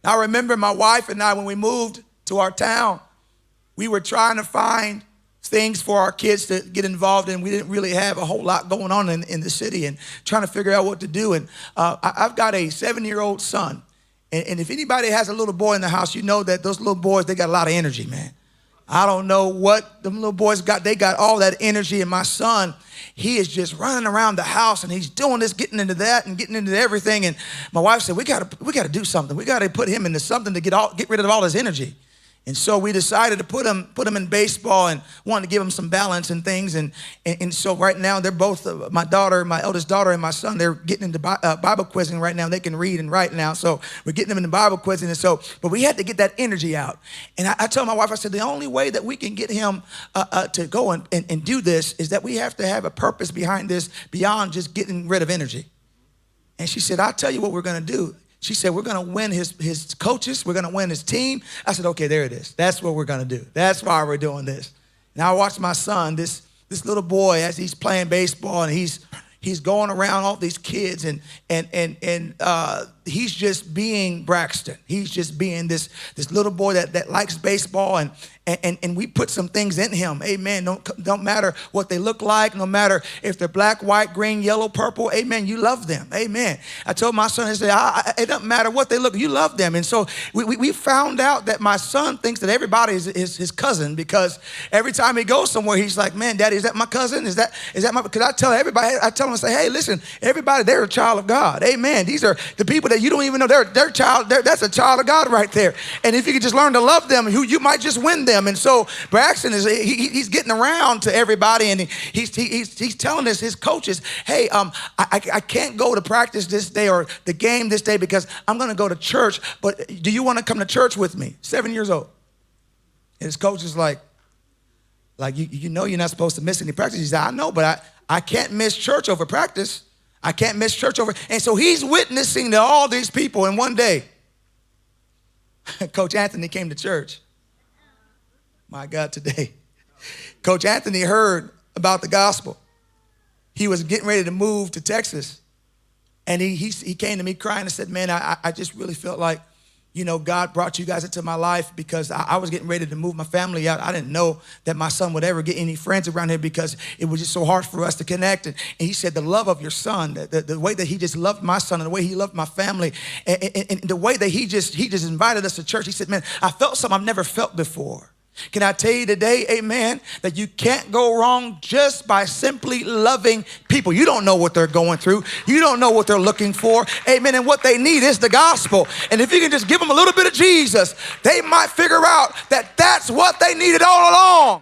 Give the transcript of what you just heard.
I remember my wife and I, when we moved to our town, we were trying to find things for our kids to get involved in. We didn't really have a whole lot going on in the city and trying to figure out what to do. And I've got a 7-year-old son. And if anybody has a little boy in the house, you know that those little boys, they got a lot of energy, man. I don't know what them little boys got. They got all that energy. And my son, he is just running around the house and he's doing this, getting into that and getting into everything. And my wife said, we got to do something. We got to put him into something to get rid of all his energy. And so we decided to put him in baseball and wanted to give him some balance and things. And so right now they're both, my eldest daughter and my son, they're getting into Bible quizzing right now. They can read and write now. So we're getting them into Bible quizzing. And so, but we had to get that energy out. And I told my wife, I said, the only way that we can get him to go and do this is that we have to have a purpose behind this beyond just getting rid of energy. And she said, I'll tell you what we're going to do. She said, we're going to win his coaches. We're going to win his team. I said, okay, there it is. That's what we're going to do. That's why we're doing this. Now I watched my son, this little boy, as he's playing baseball, and he's going around all these kids, and he's just being Braxton. He's just being this little boy that likes baseball, and we put some things in him. Amen. Don't matter what they look like, no matter if they're black, white, green, yellow, purple. Amen. You love them. Amen. I told my son, I said, it doesn't matter what they look, you love them. And so we found out that my son thinks that everybody is his cousin, because every time he goes somewhere, he's like, man, Daddy, is that my cousin? Is that my, because I tell everybody, I tell him, I say, hey, listen, everybody, they're a child of God. Amen. These are the people that you don't even know, they're child, that's a child of God right there. And if you could just learn to love them, you might just win them. And so Braxton he's getting around to everybody, and he's telling his coaches, hey, I can't go to practice this day or the game this day because I'm going to go to church, but do you want to come to church with me? 7 years old. And his coach is like you know you're not supposed to miss any practice. He said, I know, but I can't miss church over practice. I can't miss church over. And so he's witnessing to all these people. And one day, Coach Anthony came to church. My God, today. Coach Anthony heard about the gospel. He was getting ready to move to Texas. And he came to me crying and said, man, I just really felt like, you know, God brought you guys into my life because I was getting ready to move my family out. I didn't know that my son would ever get any friends around here because it was just so hard for us to connect. And he said, the love of your son, the way that he just loved my son and the way he loved my family, and the way that he just invited us to church. He said, man, I felt something I've never felt before. Can I tell you today, amen, that you can't go wrong just by simply loving people. You don't know what they're going through. You don't know what they're looking for, amen, and what they need is the gospel. And if you can just give them a little bit of Jesus, they might figure out that that's what they needed all along.